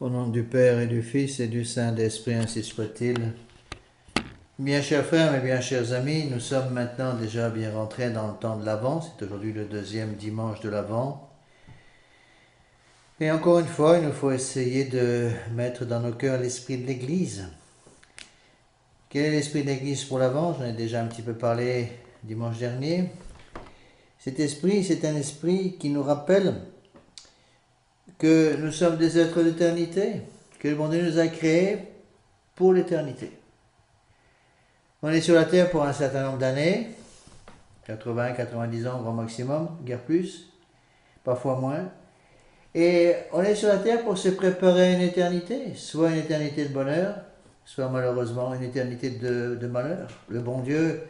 Au nom du Père et du Fils et du Saint-Esprit, ainsi soit-il. Bien chers frères et bien chers amis, nous sommes maintenant déjà bien rentrés dans le temps de l'Avent. C'est aujourd'hui le deuxième dimanche de l'Avent. Et encore une fois, il nous faut essayer de mettre dans nos cœurs l'esprit de l'Église. Quel est l'esprit de l'Église pour l'Avent? J'en ai déjà un petit peu parlé dimanche dernier. Cet esprit, c'est un esprit qui nous rappelle que nous sommes des êtres d'éternité, que le bon Dieu nous a créés pour l'éternité. On est sur la terre pour un certain nombre d'années, 80, 90 ans grand maximum, guère plus, parfois moins. Et on est sur la terre pour se préparer à une éternité, soit une éternité de bonheur, soit malheureusement une éternité de malheur. Le bon Dieu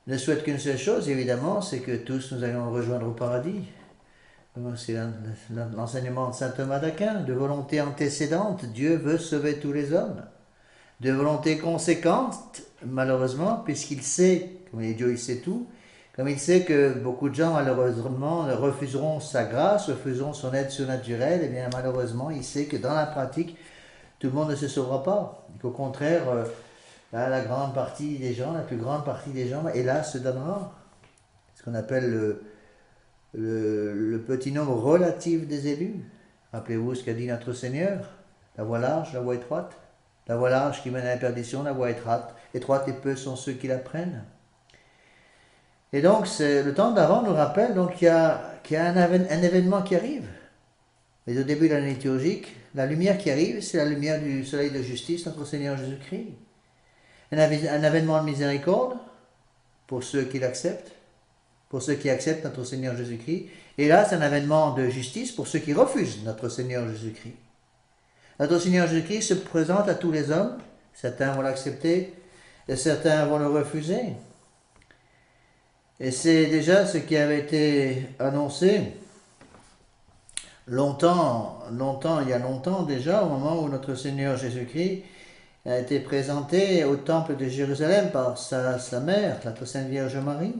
ne souhaite qu'une seule chose, évidemment, c'est que tous nous allions rejoindre au paradis. C'est l'enseignement de saint Thomas d'Aquin. De volonté antécédente, Dieu veut sauver tous les hommes. De volonté conséquente, malheureusement, puisqu'il sait, comme il est Dieu, il sait tout, comme il sait que beaucoup de gens, malheureusement, refuseront sa grâce, refuseront son aide surnaturelle, et bien malheureusement, il sait que dans la pratique, tout le monde ne se sauvera pas. Et qu'au contraire, la grande partie des gens, la plus grande partie des gens, hélas, se donnera. Ce qu'on appelle le petit nombre relatif des élus. Rappelez-vous ce qu'a dit notre Seigneur, la voie large, la voie étroite. La voie large qui mène à la perdition, la voie étroite et peu sont ceux qui la prennent. Et donc, le temps d'avant nous rappelle qu'il y a un événement qui arrive. Mais au début de l'année liturgique, la lumière qui arrive, c'est la lumière du soleil de justice, notre Seigneur Jésus-Christ. Un événement de miséricorde pour ceux qui l'acceptent, pour ceux qui acceptent notre Seigneur Jésus-Christ. Et là, c'est un événement de justice pour ceux qui refusent notre Seigneur Jésus-Christ. Notre Seigneur Jésus-Christ se présente à tous les hommes. Certains vont l'accepter et certains vont le refuser. Et c'est déjà ce qui avait été annoncé il y a longtemps déjà, au moment où notre Seigneur Jésus-Christ a été présenté au temple de Jérusalem par sa mère, la Sainte Vierge Marie.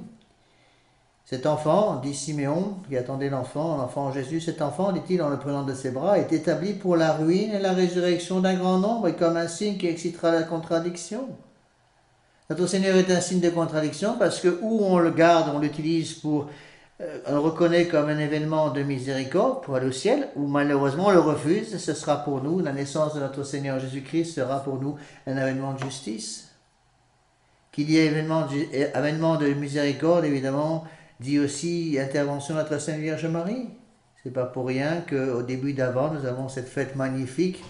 Cet enfant, dit Siméon, qui attendait l'enfant Jésus, cet enfant, dit-il en le prenant de ses bras, est établi pour la ruine et la résurrection d'un grand nombre et comme un signe qui excitera la contradiction. Notre Seigneur est un signe de contradiction parce que où on le garde, on l'utilise on le reconnaît comme un événement de miséricorde pour aller au ciel, ou malheureusement on le refuse, ce sera pour nous, la naissance de notre Seigneur Jésus-Christ sera pour nous un événement de justice. Qu'il y ait événement de miséricorde, évidemment, dit aussi intervention de notre Sainte Vierge Marie. C'est pas pour rien qu'au début d'avant, nous avons cette fête magnifique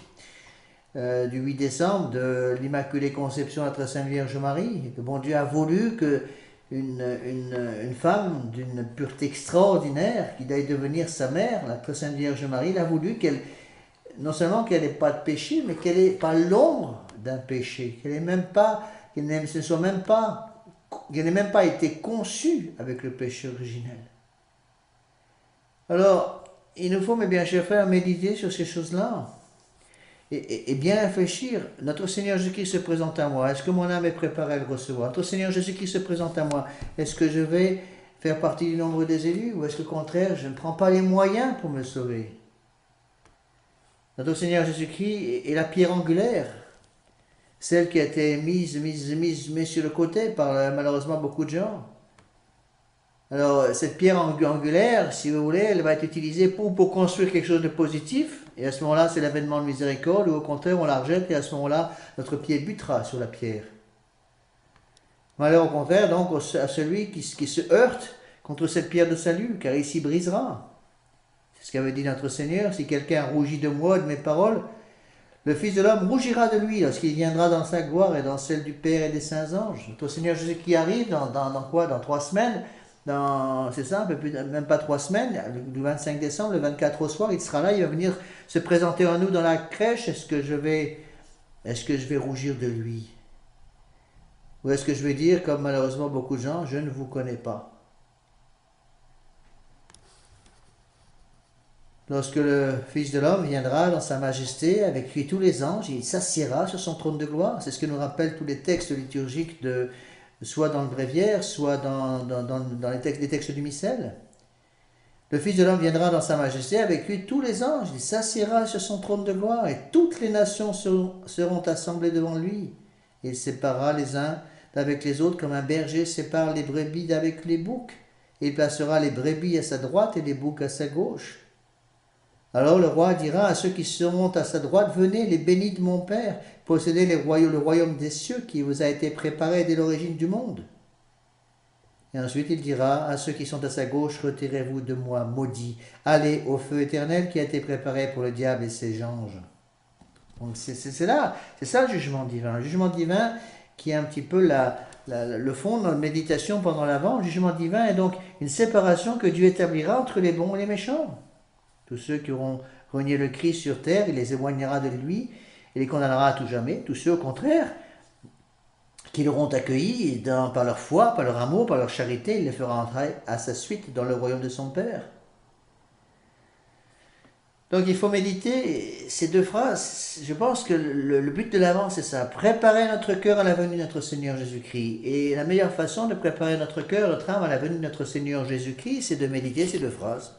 du 8 décembre de l'Immaculée Conception de notre Sainte Vierge Marie. Le bon Dieu a voulu que une femme d'une pureté extraordinaire, qui doit devenir sa mère, la Sainte Vierge Marie, il a voulu non seulement qu'elle n'ait pas de péché, mais qu'elle n'ait pas l'ombre d'un péché, qu'elle n'ait même pas été conçue avec le péché originel. Alors, il nous faut, mes bien chers frères, méditer sur ces choses-là et bien réfléchir. Notre Seigneur Jésus-Christ se présente à moi. Est-ce que mon âme est préparée à le recevoir? Notre Seigneur Jésus-Christ se présente à moi. Est-ce que je vais faire partie du nombre des élus ou est-ce qu'au contraire, je ne prends pas les moyens pour me sauver? Notre Seigneur Jésus-Christ est la pierre angulaire, celle qui a été mise sur le côté par malheureusement beaucoup de gens. Alors, cette pierre angulaire, si vous voulez, elle va être utilisée pour construire quelque chose de positif, et à ce moment-là, c'est l'avènement de miséricorde, ou au contraire, on la rejette, et à ce moment-là, notre pied butera sur la pierre. Malheur au contraire, donc, à celui qui se heurte contre cette pierre de salut, car il s'y brisera. C'est ce qu'avait dit notre Seigneur, si quelqu'un rougit de moi, de mes paroles, le Fils de l'homme rougira de lui lorsqu'il viendra dans sa gloire et dans celle du Père et des saints anges. Notre Seigneur Jésus qui arrive dans quoi? Dans 3 semaines. C'est ça, même pas 3 semaines, le 25 décembre, le 24 au soir, il sera là, il va venir se présenter à nous dans la crèche. Est-ce que je vais rougir de lui? Ou est-ce que je vais dire, comme malheureusement beaucoup de gens, je ne vous connais pas? Lorsque le Fils de l'homme viendra dans sa majesté, avec lui tous les anges, il s'assiera sur son trône de gloire. C'est ce que nous rappellent tous les textes liturgiques soit dans le bréviaire, soit dans les textes du missel. Le Fils de l'homme viendra dans sa majesté, avec lui tous les anges. Il s'assiera sur son trône de gloire, et toutes les nations seront assemblées devant lui. Il séparera les uns d'avec les autres, comme un berger sépare les brebis d'avec les boucs. Il placera les brebis à sa droite et les boucs à sa gauche. Alors le roi dira à ceux qui seront à sa droite, venez, les bénis de mon Père, possédez le royaume des cieux qui vous a été préparé dès l'origine du monde. Et ensuite il dira à ceux qui sont à sa gauche, retirez-vous de moi, maudits, allez au feu éternel qui a été préparé pour le diable et ses anges. Donc c'est ça le jugement divin. Le jugement divin qui est un petit peu le fond de notre méditation pendant l'Avent. Le jugement divin est donc une séparation que Dieu établira entre les bons et les méchants. Tous ceux qui auront renié le Christ sur terre, il les éloignera de lui et les condamnera à tout jamais. Tous ceux au contraire qui l'auront accueilli par leur foi, par leur amour, par leur charité, il les fera entrer à sa suite dans le royaume de son Père. Donc il faut méditer ces deux phrases. Je pense que le but de l'Avent, c'est ça, préparer notre cœur à la venue de notre Seigneur Jésus-Christ. Et la meilleure façon de préparer notre cœur, notre âme à la venue de notre Seigneur Jésus-Christ, c'est de méditer ces deux phrases.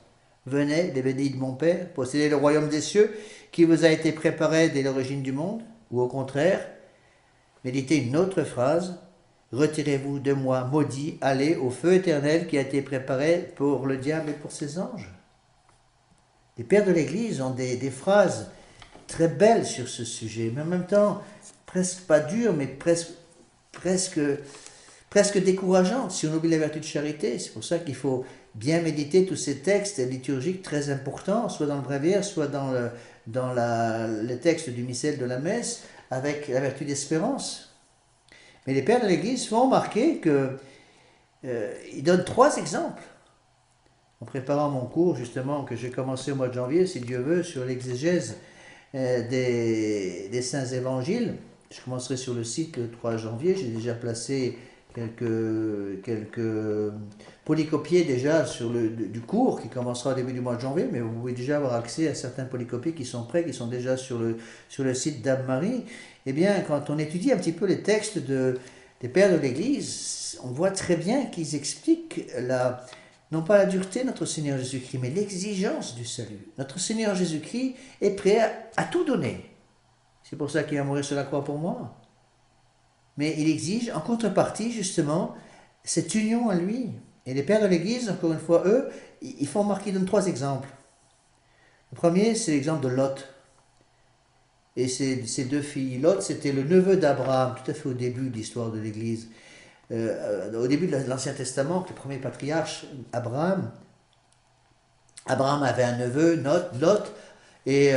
Venez, les bénis de mon Père, possédez le royaume des cieux qui vous a été préparé dès l'origine du monde. Ou au contraire, méditez une autre phrase. Retirez-vous de moi, maudits, allez au feu éternel qui a été préparé pour le diable et pour ses anges. Les pères de l'Église ont des phrases très belles sur ce sujet, mais en même temps, presque pas dures, mais presque décourageantes si on oublie la vertu de charité. C'est pour ça qu'il faut bien méditer tous ces textes liturgiques très importants, soit dans le bréviaire, soit dans le texte du missel de la messe, avec la vertu d'espérance. Mais les pères de l'Église font remarquer qu'ils donnent 3 exemples. En préparant mon cours, justement, que j'ai commencé au mois de janvier, si Dieu veut, sur l'exégèse des saints évangiles, je commencerai sur le site le 3 janvier, j'ai déjà placé quelques polycopiés déjà du cours qui commencera au début du mois de janvier, mais vous pouvez déjà avoir accès à certains polycopiés qui sont prêts, qui sont déjà sur le site d'Anne-Marie. Eh bien, quand on étudie un petit peu les textes des pères de l'Église, on voit très bien qu'ils expliquent non pas la dureté de notre Seigneur Jésus-Christ, mais l'exigence du salut. Notre Seigneur Jésus-Christ est prêt à tout donner. C'est pour ça qu'il va mourir sur la croix pour moi. Mais il exige en contrepartie, justement, cette union à lui. Et les pères de l'Église, encore une fois, eux, ils donnent 3 exemples. Le premier, c'est l'exemple de Lot. Et ces 2 filles. Lot, c'était le neveu d'Abraham, tout à fait au début de l'histoire de l'Église. Au début de l'Ancien Testament, le premier patriarche, Abraham avait un neveu, Lot, et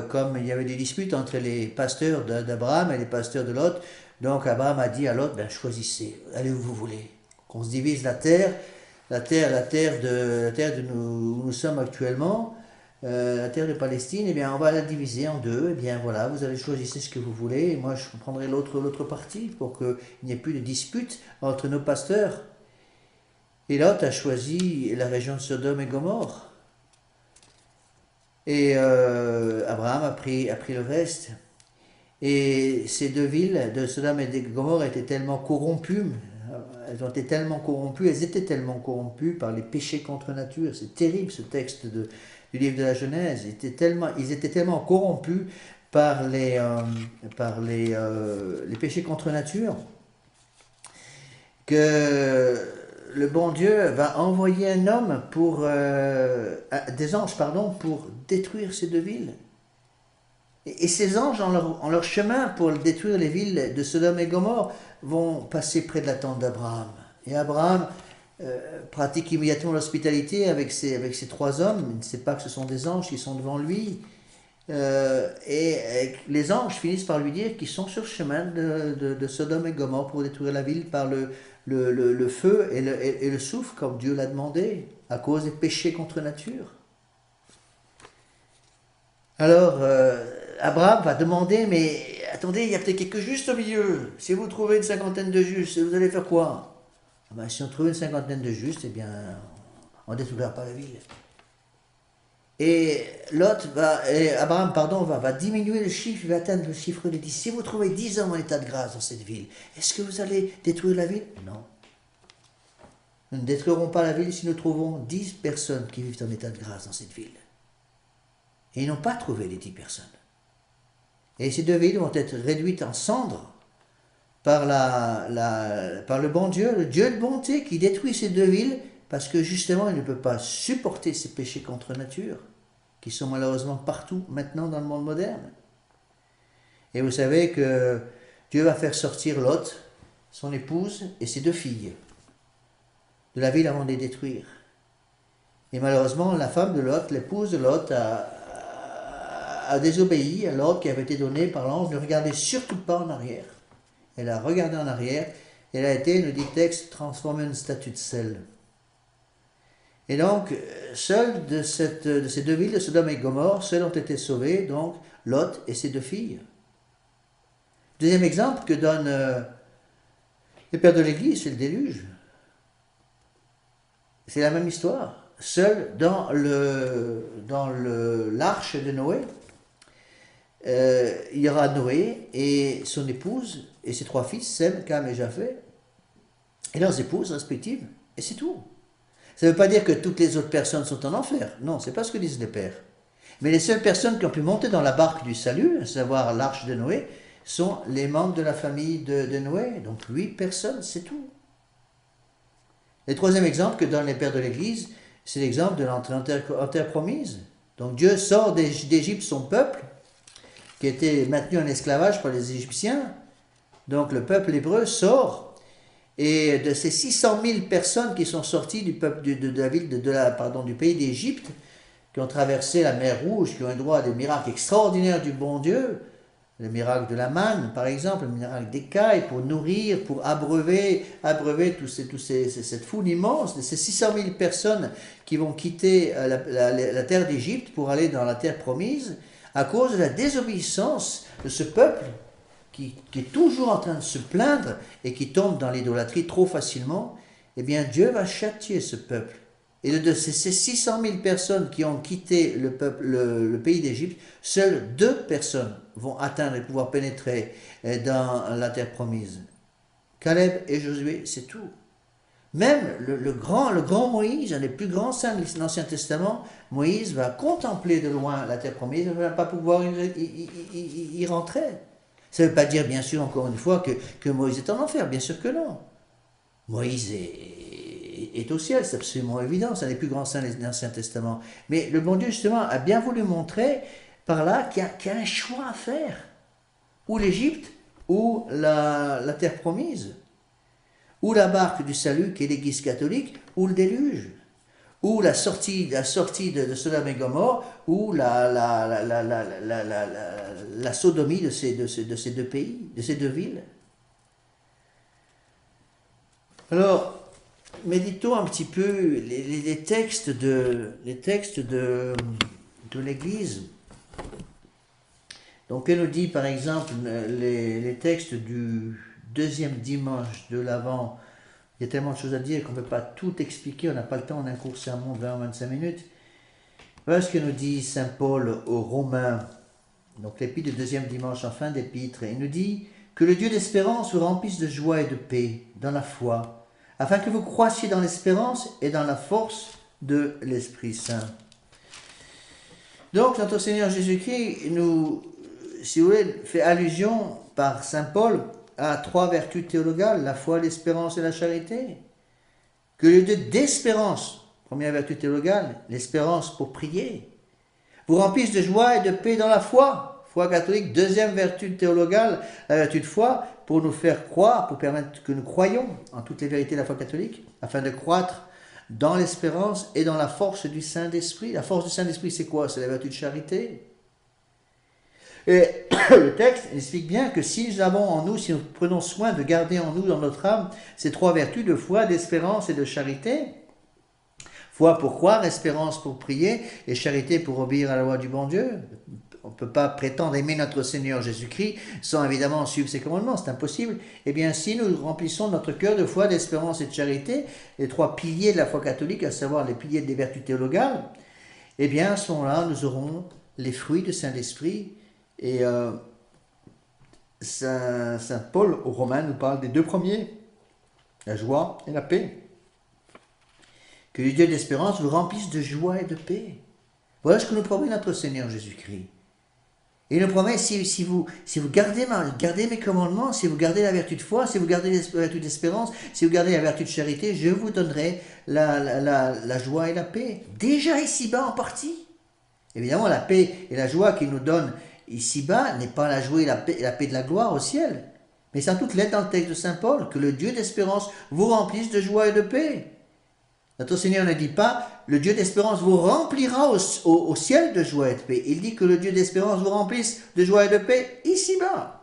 comme il y avait des disputes entre les pasteurs d'Abraham et les pasteurs de Lot, donc Abraham a dit à Lot, choisissez, allez où vous voulez, qu'on se divise la terre où nous sommes actuellement, la terre de Palestine, eh bien on va la diviser en 2, eh bien voilà, vous allez choisir ce que vous voulez, et moi je prendrai l'autre partie pour qu'il n'y ait plus de dispute entre nos pasteurs. Et Lot a choisi la région de Sodome et Gomorrhe. Et Abraham a pris le reste. Et ces 2 villes de Sodome et de Gomorrhe étaient tellement corrompues, elles étaient tellement corrompues par les péchés contre nature. C'est terrible ce texte du livre de la Genèse. Ils étaient tellement corrompus par les péchés contre nature que le bon Dieu va envoyer des anges pour détruire ces 2 villes. Et ces anges, en leur chemin pour détruire les villes de Sodome et Gomorrhe, vont passer près de la tente d'Abraham. Et Abraham pratique immédiatement l'hospitalité avec ces 3 hommes. Il ne sait pas que ce sont des anges qui sont devant lui. Et les anges finissent par lui dire qu'ils sont sur le chemin de Sodome et Gomorrhe pour détruire la ville par le feu et le soufre, comme Dieu l'a demandé, à cause des péchés contre nature. Alors, Abraham va demander, mais attendez, il y a peut-être quelques justes au milieu. Si vous trouvez une 50aine de justes, vous allez faire quoi? Si on trouve une 50aine de justes, eh bien, on ne détruira pas la ville. Et Abraham va diminuer le chiffre, il va atteindre le chiffre de 10. Si vous trouvez 10 hommes en état de grâce dans cette ville, est-ce que vous allez détruire la ville? Non. Nous ne détruirons pas la ville si nous trouvons 10 personnes qui vivent en état de grâce dans cette ville. Et ils n'ont pas trouvé les 10 personnes. Et ces deux villes vont être réduites en cendres par le bon Dieu, le Dieu de bonté qui détruit ces deux villes parce que justement il ne peut pas supporter ces péchés contre nature qui sont malheureusement partout maintenant dans le monde moderne. Et vous savez que Dieu va faire sortir Lot, son épouse et ses deux filles de la ville avant de les détruire. Et malheureusement, la femme de Lot, l'épouse de Lot, a désobéi à l'ordre qui avait été donné par l'ange. Ne regardez surtout pas en arrière. Elle a regardé en arrière. Elle a été, nous dit le texte, transformée en une statue de sel. Et donc, seuls de ces deux villes, de Sodome et Gomorrhe, seuls ont été sauvés, donc Lot et ses deux filles. Deuxième exemple que donne les pères de l'Église, c'est le déluge. C'est la même histoire. Seul dans l'arche de Noé, il y aura Noé et son épouse et ses trois fils, Sem, Cam et Japheth, et leurs épouses respectives, et c'est tout. Ça ne veut pas dire que toutes les autres personnes sont en enfer. Non, c'est pas ce que disent les pères. Mais les seules personnes qui ont pu monter dans la barque du salut, à savoir l'arche de Noé, sont les membres de la famille de Noé. Donc 8 personnes, c'est tout. Le troisième exemple que donnent les pères de l'Église, c'est l'exemple de l'entrée en terre promise. Donc Dieu sort d'Égypte son peuple, qui était maintenu en esclavage par les Égyptiens. Donc le peuple hébreu sort, et de ces 600 000 personnes qui sont sorties du peuple du pays d'Égypte, qui ont traversé la mer Rouge, qui ont eu droit à des miracles extraordinaires du bon Dieu, le miracle de la manne, par exemple, le miracle des cailles, pour nourrir, pour abreuver cette foule immense, de ces 600 000 personnes qui vont quitter la terre d'Égypte pour aller dans la terre promise, à cause de la désobéissance de ce peuple qui est toujours en train de se plaindre et qui tombe dans l'idolâtrie trop facilement, eh bien Dieu va châtier ce peuple. Et de ces 600 000 personnes qui ont quitté le pays d'Égypte, seules 2 personnes vont atteindre et pouvoir pénétrer dans la terre promise. Caleb et Josué, c'est tout. Même le grand Moïse, un des plus grands saints de l'Ancien Testament, Moïse va contempler de loin la terre promise, il ne va pas pouvoir y rentrer. Ça ne veut pas dire, bien sûr, encore une fois, que Moïse est en enfer, bien sûr que non. Moïse est au ciel, c'est absolument évident, c'est un des plus grands saints de l'Ancien Testament. Mais le bon Dieu, justement, a bien voulu montrer par là qu'il y a un choix à faire. Ou l'Égypte, ou la terre promise. Ou la barque du salut, qui est l'Église catholique, ou le déluge. Ou la sortie de Sodome et Gomorrhe, ou la sodomie de ces deux pays, de ces deux villes. Alors, méditons un petit peu les textes de l'Église. Donc, elle nous dit, par exemple, les textes du deuxième dimanche de l'Avent. Il y a tellement de choses à dire qu'on ne peut pas tout expliquer, on n'a pas le temps, on a un court sermon de 20-25 minutes. Voilà ce que nous dit Saint Paul aux Romains, donc l'épître du deuxième dimanche en fin d'épître. Il nous dit que le Dieu d'espérance vous remplisse de joie et de paix dans la foi, afin que vous croissiez dans l'espérance et dans la force de l'Esprit Saint. Donc notre Seigneur Jésus-Christ nous, si vous voulez, fait allusion par Saint Paul à 3 vertus théologales, la foi, l'espérance et la charité. Que le Dieu d'espérance, première vertu théologale, l'espérance pour prier, vous remplisse de joie et de paix dans la foi. Foi catholique, deuxième vertu théologale, la vertu de foi, pour nous faire croire, pour permettre que nous croyions en toutes les vérités de la foi catholique, afin de croître dans l'espérance et dans la force du Saint-Esprit. La force du Saint-Esprit, c'est quoi? C'est la vertu de charité. Et le texte explique bien que si nous avons en nous, si nous prenons soin de garder en nous, dans notre âme, ces 3 vertus de foi, d'espérance et de charité, foi pour croire, espérance pour prier et charité pour obéir à la loi du bon Dieu. On ne peut pas prétendre aimer notre Seigneur Jésus-Christ sans évidemment suivre ses commandements, c'est impossible. Eh bien, si nous remplissons notre cœur de foi, d'espérance et de charité, les 3 piliers de la foi catholique, à savoir les piliers des vertus théologales, eh bien, à ce moment-là, nous aurons les fruits du Saint-Esprit. Et Saint Paul aux Romains nous parle des 2 premiers, la joie et la paix. Que le Dieu d'espérance vous remplisse de joie et de paix. Voilà ce que nous promet notre Seigneur Jésus-Christ. Et il nous promet, si vous gardez mes commandements, si vous gardez la vertu de foi, si vous gardez la vertu d'espérance, si vous gardez la vertu de charité, je vous donnerai la joie et la paix. Déjà ici-bas en partie. Évidemment, la paix et la joie qu'il nous donne ici-bas n'est pas la joie et la paix de la gloire au ciel. Mais c'est en toute lettre dans le texte de Saint Paul que le Dieu d'espérance vous remplisse de joie et de paix. Notre Seigneur ne dit pas, le Dieu d'espérance vous remplira au ciel de joie et de paix. Il dit que le Dieu d'espérance vous remplisse de joie et de paix ici-bas.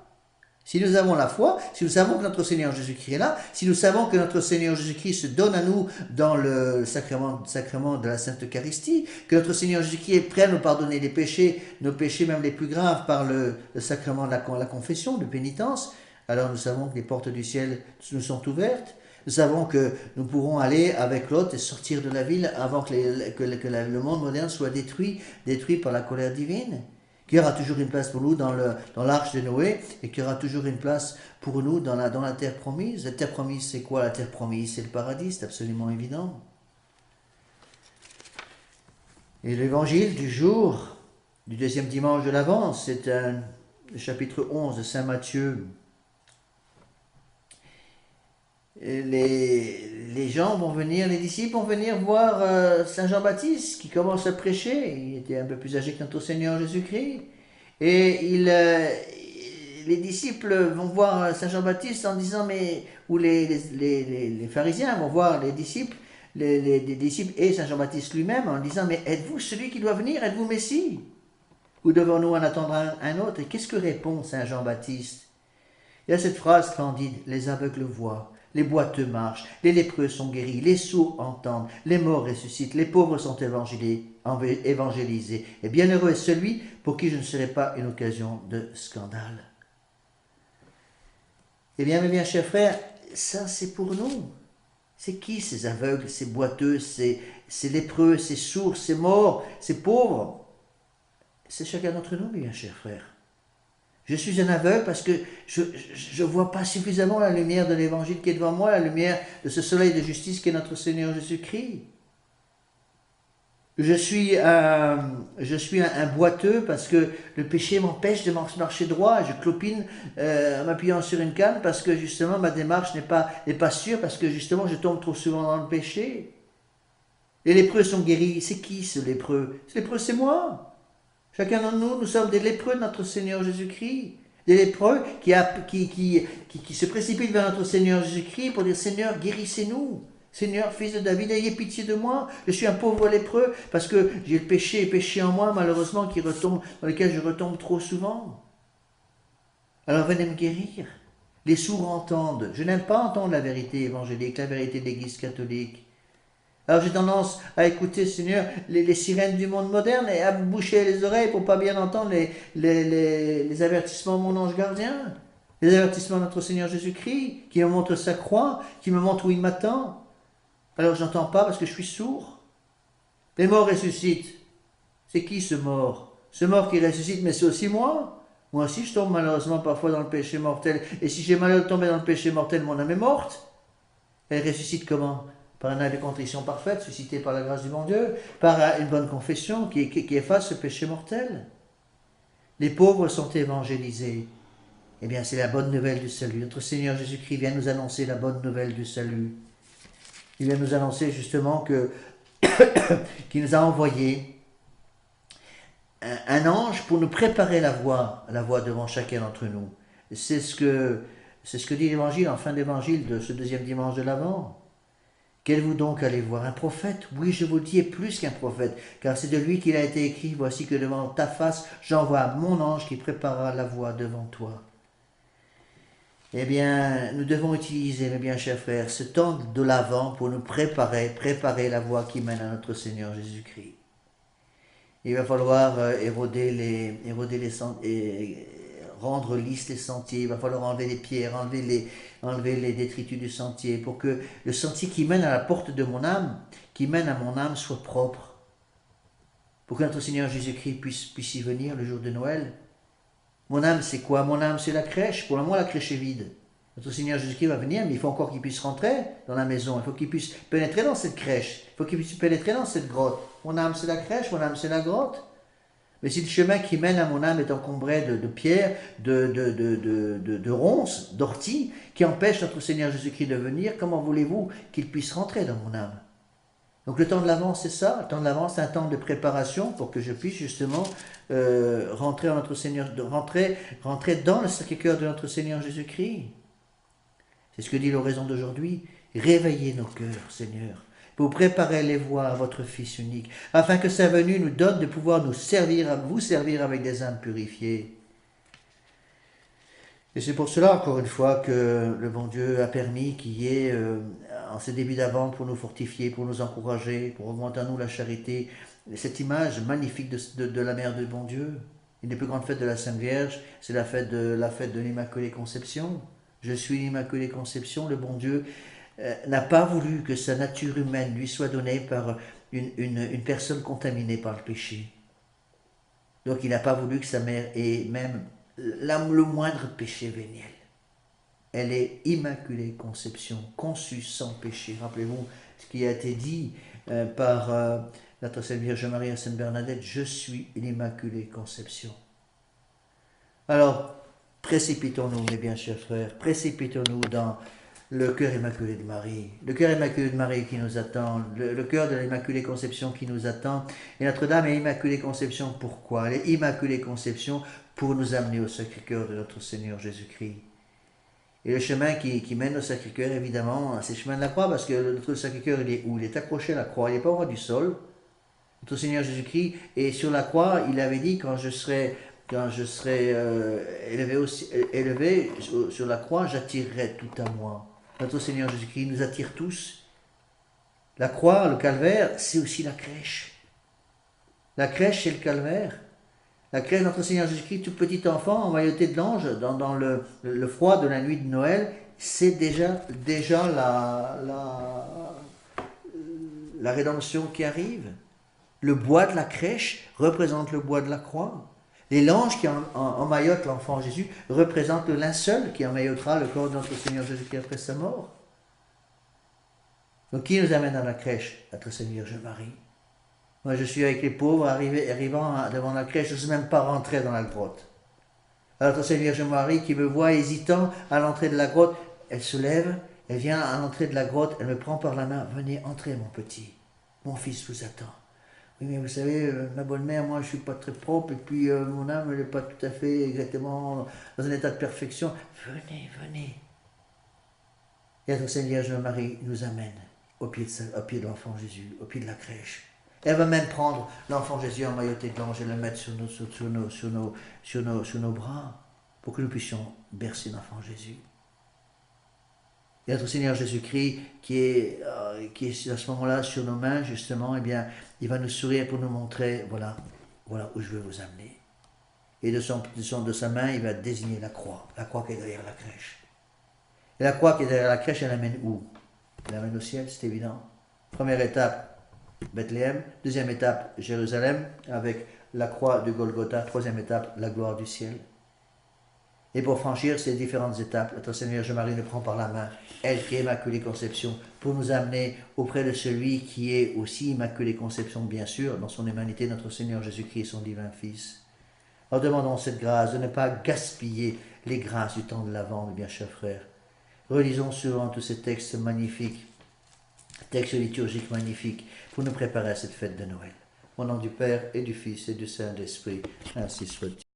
Si nous avons la foi, si nous savons que notre Seigneur Jésus-Christ est là, si nous savons que notre Seigneur Jésus-Christ se donne à nous dans le sacrement de la Sainte Eucharistie, que notre Seigneur Jésus-Christ est prêt à nous pardonner les péchés, nos péchés même les plus graves par le sacrement de la confession, de pénitence, alors nous savons que les portes du ciel nous sont ouvertes. Nous savons que nous pourrons aller avec l'autre et sortir de la ville avant que le monde moderne soit détruit par la colère divine. Qu'il y aura toujours une place pour nous dans l'arche de Noé et qu'il y aura toujours une place pour nous dans la terre promise. La terre promise, c'est quoi? La terre promise, c'est le paradis, c'est absolument évident. Et l'évangile du jour, du deuxième dimanche de l'Avent, c'est le chapitre 11 de Saint Matthieu. Les gens vont venir, les disciples vont venir voir Saint Jean-Baptiste qui commence à prêcher. Il était un peu plus âgé que notre Seigneur Jésus-Christ. Et les disciples vont voir Saint Jean-Baptiste en disant, ou les pharisiens vont voir les disciples et Saint Jean-Baptiste lui-même en disant, mais êtes-vous celui qui doit venir? Êtes-vous Messie? Ou devons-nous en attendre un autre? Et qu'est-ce que répond Saint Jean-Baptiste? Il y a cette phrase candide, les aveugles voient, les boiteux marchent, les lépreux sont guéris, les sourds entendent, les morts ressuscitent, les pauvres sont évangélisés. Et bienheureux est celui pour qui je ne serai pas une occasion de scandale. Eh bien, mes bien chers frères, ça c'est pour nous. C'est qui ces aveugles, ces boiteux, ces lépreux, ces sourds, ces morts, ces pauvres? C'est chacun d'entre nous, mes bien chers frères. Je suis un aveugle parce que je ne vois pas suffisamment la lumière de l'évangile qui est devant moi, la lumière de ce soleil de justice qui est notre Seigneur Jésus-Christ. Je suis un boiteux parce que le péché m'empêche de marcher droit. Je clopine en m'appuyant sur une canne parce que justement ma démarche n'est pas sûre, parce que justement je tombe trop souvent dans le péché. Les lépreux sont guéris. C'est qui ce lépreux? Ce lépreux, c'est moi. Chacun d'entre nous sommes des lépreux de notre Seigneur Jésus-Christ. Des lépreux qui se précipitent vers notre Seigneur Jésus-Christ pour dire, Seigneur, guérissez-nous. Seigneur, fils de David, ayez pitié de moi. Je suis un pauvre lépreux parce que j'ai le péché en moi, malheureusement, dans lequel je retombe trop souvent. Alors venez me guérir. Les sourds entendent. Je n'aime pas entendre la vérité évangélique, la vérité de l'Église catholique. Alors j'ai tendance à écouter, Seigneur, les sirènes du monde moderne et à me boucher les oreilles pour pas bien entendre les avertissements de mon ange gardien, les avertissements de notre Seigneur Jésus-Christ, qui me montre sa croix, qui me montre où il m'attend. Alors j'entends pas parce que je suis sourd. Les morts ressuscitent. C'est qui ce mort? Ce mort qui ressuscite, mais c'est aussi moi. Moi aussi je tombe malheureusement parfois dans le péché mortel. Et si j'ai malheur de tomber dans le péché mortel, mon âme est morte. Elle ressuscite comment? Par un acte de contrition parfaite, suscité par la grâce du bon Dieu, par une bonne confession qui efface ce péché mortel. Les pauvres sont évangélisés. Eh bien, c'est la bonne nouvelle du salut. Notre Seigneur Jésus-Christ vient nous annoncer la bonne nouvelle du salut. Il vient nous annoncer justement qu'il nous a envoyé un ange pour nous préparer la voie devant chacun d'entre nous. C'est ce que dit l'Évangile en fin d'Évangile de ce deuxième dimanche de l'Avent. Qu'allez-vous donc aller voir? Un prophète? Oui, je vous dis, et plus qu'un prophète, car c'est de lui qu'il a été écrit, voici que devant ta face, j'envoie mon ange qui préparera la voie devant toi. Eh bien, nous devons utiliser, mes bien chers frères, ce temps de l'Avent pour nous préparer la voie qui mène à notre Seigneur Jésus-Christ. Il va falloir rendre lisses les sentiers, il va falloir enlever les pierres, enlever les détritus du sentier, pour que le sentier qui mène à la porte de mon âme, qui mène à mon âme, soit propre. Pour que notre Seigneur Jésus-Christ puisse y venir le jour de Noël. Mon âme, c'est quoi? Mon âme, c'est la crèche. Pour le moment, la crèche est vide. Notre Seigneur Jésus-Christ va venir, mais il faut encore qu'il puisse rentrer dans la maison. Il faut qu'il puisse pénétrer dans cette crèche. Il faut qu'il puisse pénétrer dans cette grotte. Mon âme, c'est la crèche, mon âme, c'est la grotte. Mais si le chemin qui mène à mon âme est encombré de pierres, de ronces, d'orties, qui empêchent notre Seigneur Jésus-Christ de venir, comment voulez-vous qu'il puisse rentrer dans mon âme? Donc le temps de l'Avent, c'est ça. Le temps de l'Avent, c'est un temps de préparation pour que je puisse justement rentrer en notre Seigneur, rentrer dans le Sacré-Cœur de notre Seigneur Jésus-Christ. C'est ce que dit l'oraison d'aujourd'hui. Réveillez nos cœurs, Seigneur, pour préparer les voies à votre Fils unique, afin que sa venue nous donne de pouvoir vous servir avec des âmes purifiées. Et c'est pour cela, encore une fois, que le bon Dieu a permis qu'il y ait, en ce début d'Avent, pour nous fortifier, pour nous encourager, pour augmenter en nous la charité, cette image magnifique de la Mère de bon Dieu. Une des plus grandes fêtes de la Sainte Vierge, c'est la fête de l'Immaculée Conception. Je suis l'Immaculée Conception, le bon Dieu n'a pas voulu que sa nature humaine lui soit donnée par une personne contaminée par le péché. Donc il n'a pas voulu que sa mère ait même le moindre péché véniel. Elle est Immaculée Conception, conçue sans péché. Rappelez-vous ce qui a été dit par notre Sainte Vierge Marie à Sainte Bernadette, je suis l'Immaculée Conception. Alors, précipitons-nous, mes bien chers frères, précipitons-nous dans le cœur immaculé de Marie, le cœur immaculé de Marie qui nous attend, le cœur de l'Immaculée Conception qui nous attend. Et Notre-Dame est Immaculée Conception, pourquoi? Elle est Immaculée Conception pour nous amener au Sacré-Cœur de notre Seigneur Jésus-Christ. Et le chemin qui mène au Sacré-Cœur, évidemment, c'est le chemin de la croix, parce que notre Sacré-Cœur, il est où? Il est accroché à la croix, il n'est pas au ras du sol. Notre Seigneur Jésus-Christ, et sur la croix, il avait dit, quand je serai élevé sur la croix, j'attirerai tout à moi. Notre Seigneur Jésus-Christ nous attire tous. La croix, le calvaire, c'est aussi la crèche. La crèche, c'est le calvaire. La crèche, notre Seigneur Jésus-Christ, tout petit enfant, emmailloté de l'ange, dans le froid de la nuit de Noël, c'est déjà la rédemption qui arrive. Le bois de la crèche représente le bois de la croix. Les langes qui emmaillotent l'enfant Jésus représentent le linceul qui emmaillotera le corps de notre Seigneur Jésus-Christ après sa mort. Donc qui nous amène à la crèche? Notre Seigneur Vierge Marie. Moi je suis avec les pauvres, arrivant devant la crèche, je ne sais même pas rentrer dans la grotte. Alors notre Seigneur Vierge Marie qui me voit hésitant à l'entrée de la grotte, elle se lève, elle vient à l'entrée de la grotte, elle me prend par la main, venez entrer mon petit, mon fils vous attend. Oui, mais vous savez, ma bonne mère, moi, je ne suis pas très propre, et puis mon âme, elle n'est pas tout à fait exactement dans un état de perfection. Venez, venez. Et notre Seigneur Vierge Marie nous amène au pied de l'enfant Jésus, au pied de la crèche. Elle va même prendre l'enfant Jésus emmailloté de l'ange et le mettre sur nos bras, pour que nous puissions bercer l'enfant Jésus. Et notre Seigneur Jésus-Christ, qui est à ce moment-là sur nos mains, justement, eh bien, il va nous sourire pour nous montrer, voilà où je veux vous amener. Et de sa main, il va désigner la croix qui est derrière la crèche. Et la croix qui est derrière la crèche, elle amène où? Elle amène au ciel, c'est évident. Première étape, Bethléem. Deuxième étape, Jérusalem, avec la croix de Golgotha. Troisième étape, la gloire du ciel. Et pour franchir ces différentes étapes, notre Seigneur Vierge Marie nous prend par la main, elle qui est Immaculée Conception, pour nous amener auprès de celui qui est aussi Immaculée Conception, bien sûr, dans son humanité, notre Seigneur Jésus-Christ, son divin Fils. Alors demandons cette grâce de ne pas gaspiller les grâces du temps de l'Avent, mes bien chers frères. Relisons souvent tous ces textes magnifiques, textes liturgiques magnifiques, pour nous préparer à cette fête de Noël. Au nom du Père et du Fils et du Saint-Esprit, ainsi soit-il.